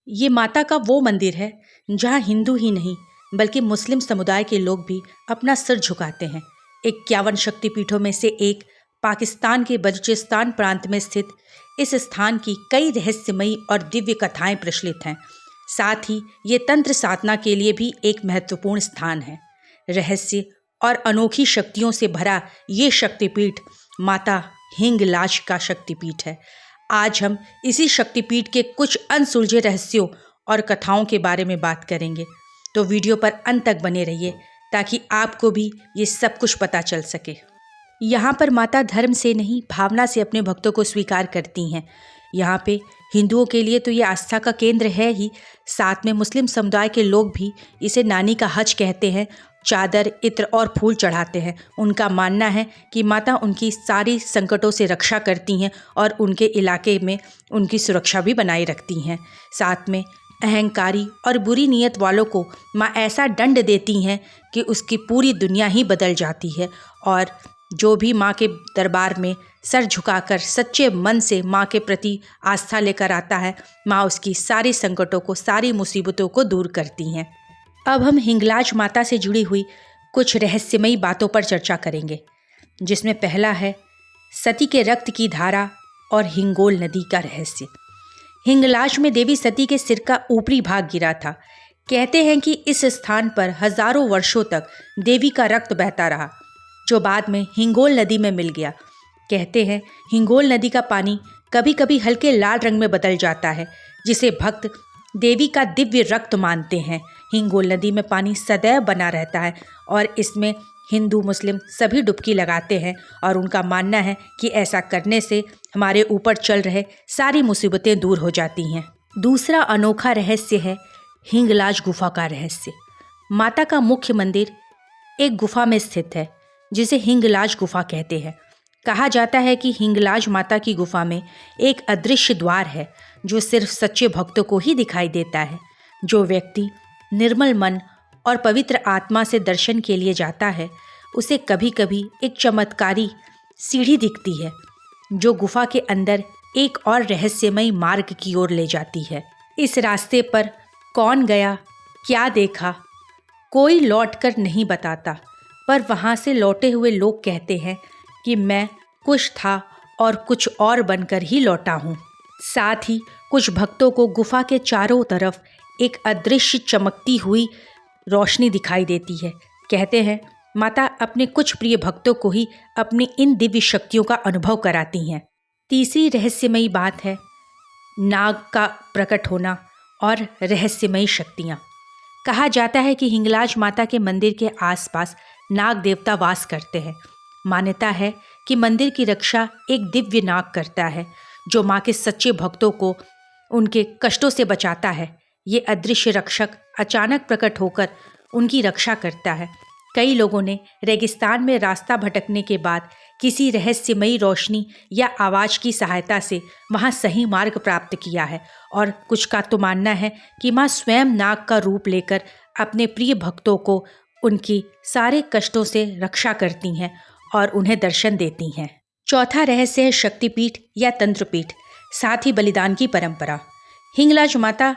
ये माता का वो मंदिर है जहाँ हिंदू ही नहीं बल्कि मुस्लिम समुदाय के लोग भी अपना सिर झुकाते हैं। 51 शक्तिपीठों में से एक पाकिस्तान के बलूचिस्तान प्रांत में स्थित इस स्थान की कई रहस्यमयी और दिव्य कथाएं प्रचलित हैं। साथ ही ये तंत्र साधना के लिए भी एक महत्वपूर्ण स्थान है। रहस्य और अनोखी शक्तियों से भरा ये शक्तिपीठ माता हिंगलाज का शक्तिपीठ है। आज हम इसी शक्तिपीठ के कुछ अनसुलझे रहस्यों और कथाओं के बारे में बात करेंगे, तो वीडियो पर अंत तक बने रहिए ताकि आपको भी ये सब कुछ पता चल सके। यहाँ पर माता धर्म से नहीं भावना से अपने भक्तों को स्वीकार करती हैं। यहाँ पे हिंदुओं के लिए तो ये आस्था का केंद्र है ही, साथ में मुस्लिम समुदाय के लोग भी इसे नानी का हज कहते हैं। चादर, इत्र और फूल चढ़ाते हैं। उनका मानना है कि माता उनकी सारी संकटों से रक्षा करती हैं और उनके इलाके में उनकी सुरक्षा भी बनाए रखती हैं। साथ में अहंकारी और बुरी नीयत वालों को माँ ऐसा दंड देती हैं कि उसकी पूरी दुनिया ही बदल जाती है। और जो भी माँ के दरबार में सर झुकाकर सच्चे मन से माँ के प्रति आस्था लेकर आता है, माँ उसकी सारी संकटों को, सारी मुसीबतों को दूर करती हैं। अब हम हिंगलाज माता से जुड़ी हुई कुछ रहस्यमयी बातों पर चर्चा करेंगे, जिसमें पहला है सती के रक्त की धारा और हिंगोल नदी का रहस्य। हिंगलाज में देवी सती के सिर का ऊपरी भाग गिरा था। कहते हैं कि इस स्थान पर हजारों वर्षों तक देवी का रक्त बहता रहा, जो बाद में हिंगोल नदी में मिल गया। कहते हैं हिंगोल नदी का पानी कभी कभी हल्के लाल रंग में बदल जाता है, जिसे भक्त देवी का दिव्य रक्त मानते हैं। हिंगोल नदी में पानी सदैव बना रहता है और इसमें हिंदू मुस्लिम सभी डुबकी लगाते हैं और उनका मानना है कि ऐसा करने से हमारे ऊपर चल रहे सारी मुसीबतें दूर हो जाती हैं। दूसरा अनोखा रहस्य है हिंगलाज गुफा का रहस्य। माता का मुख्य मंदिर एक गुफा में स्थित है, जिसे हिंगलाज गुफा कहते हैं। कहा जाता है कि हिंगलाज माता की गुफा में एक अदृश्य द्वार है, जो सिर्फ सच्चे भक्तों को ही दिखाई देता है। जो व्यक्ति निर्मल मन और पवित्र आत्मा से दर्शन के लिए जाता है, उसे कभी कभी एक चमत्कारी सीढ़ी दिखती है, जो गुफा के अंदर एक और रहस्यमय मार्ग की ओर ले जाती है। इस रास्ते पर कौन गया, क्या देखा, कोई लौटकर नहीं बताता, पर वहाँ से लौटे हुए लोग कहते हैं कि मैं कुछ था और कुछ और बनकर ही लौटा हूँ। साथ ही कुछ भक्तों को गुफा के चारों तरफ एक अदृश्य चमकती हुई रोशनी दिखाई देती है। कहते हैं माता अपने कुछ प्रिय भक्तों को ही अपनी इन दिव्य शक्तियों का अनुभव कराती हैं। तीसरी रहस्यमयी बात है नाग का प्रकट होना और रहस्यमयी शक्तियाँ। कहा जाता है कि हिंगलाज माता के मंदिर के आसपास नाग देवता वास करते हैं। मान्यता है कि मंदिर की रक्षा एक दिव्य नाग करता है, जो माँ के सच्चे भक्तों को उनके कष्टों से बचाता है। ये अदृश्य रक्षक अचानक प्रकट होकर उनकी रक्षा करता है। कई लोगों ने रेगिस्तान में रास्ता भटकने के बाद किसी रहस्यमयी रोशनी या आवाज़ की सहायता से वहाँ सही मार्ग प्राप्त किया है, और कुछ का तो मानना है कि माँ स्वयं नाग का रूप लेकर अपने प्रिय भक्तों को उनकी सारे कष्टों से रक्षा करती हैं और उन्हें दर्शन देती हैं। चौथा रहस्य है शक्तिपीठ या तंत्रपीठ, साथ ही बलिदान की परंपरा। हिंगलाज माता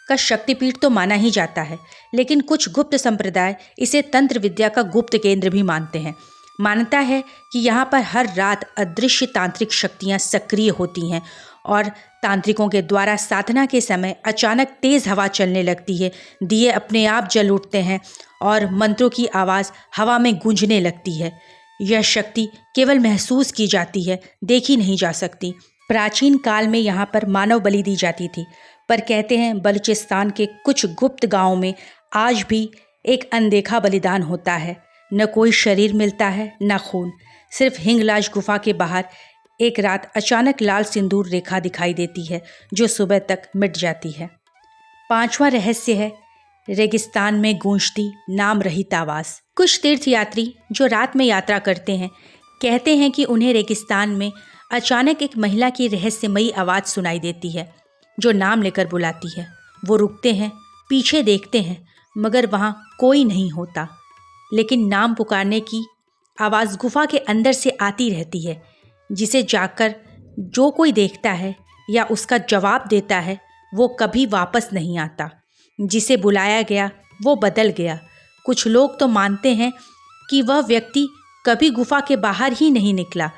का शक्तिपीठ तो माना ही जाता है, लेकिन कुछ गुप्त संप्रदाय इसे तंत्र विद्या का गुप्त केंद्र भी मानते हैं। मान्यता है कि यहाँ पर हर रात अदृश्य तांत्रिक शक्तियाँ सक्रिय होती हैं और तांत्रिकों के द्वारा साधना के समय अचानक तेज़ हवा चलने लगती है, दिए अपने आप जल उठते हैं और मंत्रों की आवाज़ हवा में गूंजने लगती है। यह शक्ति केवल महसूस की जाती है, देखी नहीं जा सकती। प्राचीन काल में यहाँ पर मानव बलि दी जाती थी, पर कहते हैं बलूचिस्तान के कुछ गुप्त गांवों में आज भी एक अनदेखा बलिदान होता है। न कोई शरीर मिलता है, न खून। सिर्फ हिंगलाज गुफा के बाहर एक रात अचानक लाल सिंदूर रेखा दिखाई देती है, जो सुबह तक मिट जाती है। पांचवा रहस्य है रेगिस्तान में गूंजती नाम रहित आवाज़। कुछ तीर्थयात्री जो रात में यात्रा करते हैं, कहते हैं कि उन्हें रेगिस्तान में अचानक एक महिला की रहस्यमयी आवाज़ सुनाई देती है, जो नाम लेकर बुलाती है। वो रुकते हैं, पीछे देखते हैं, मगर वहाँ कोई नहीं होता। लेकिन नाम पुकारने की आवाज़ गुफा के अंदर से आती रहती है, जिसे जाकर जो कोई देखता है या उसका जवाब देता है, वो कभी वापस नहीं आता। जिसे बुलाया गया वो बदल गया। कुछ लोग तो मानते हैं कि वह व्यक्ति कभी गुफा के बाहर ही नहीं निकला।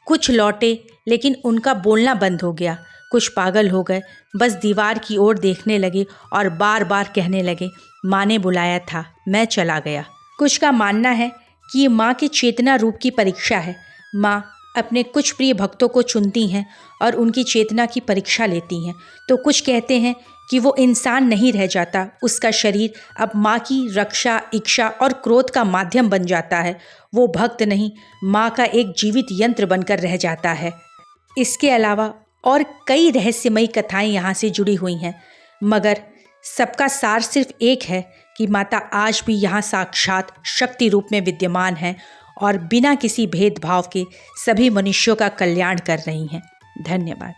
कुछ लौटे लेकिन उनका बोलना बंद हो गया। कुछ पागल हो गए, बस दीवार की ओर देखने लगे और बार बार कहने लगे, माँ ने बुलाया था, मैं चला गया। कुछ का मानना है कि ये माँ के चेतना रूप की परीक्षा है। माँ अपने कुछ प्रिय भक्तों को चुनती हैं और उनकी चेतना की परीक्षा लेती हैं। तो कुछ कहते हैं कि वो इंसान नहीं रह जाता, उसका शरीर अब माँ की रक्षा, इच्छा और क्रोध का माध्यम बन जाता है। वो भक्त नहीं, माँ का एक जीवित यंत्र बनकर रह जाता है। इसके अलावा और कई रहस्यमयी कथाएं यहाँ से जुड़ी हुई हैं, मगर सबका सार सिर्फ एक है कि माता आज भी यहाँ साक्षात शक्ति रूप में विद्यमान है और बिना किसी भेदभाव के सभी मनुष्यों का कल्याण कर रही हैं। धन्यवाद।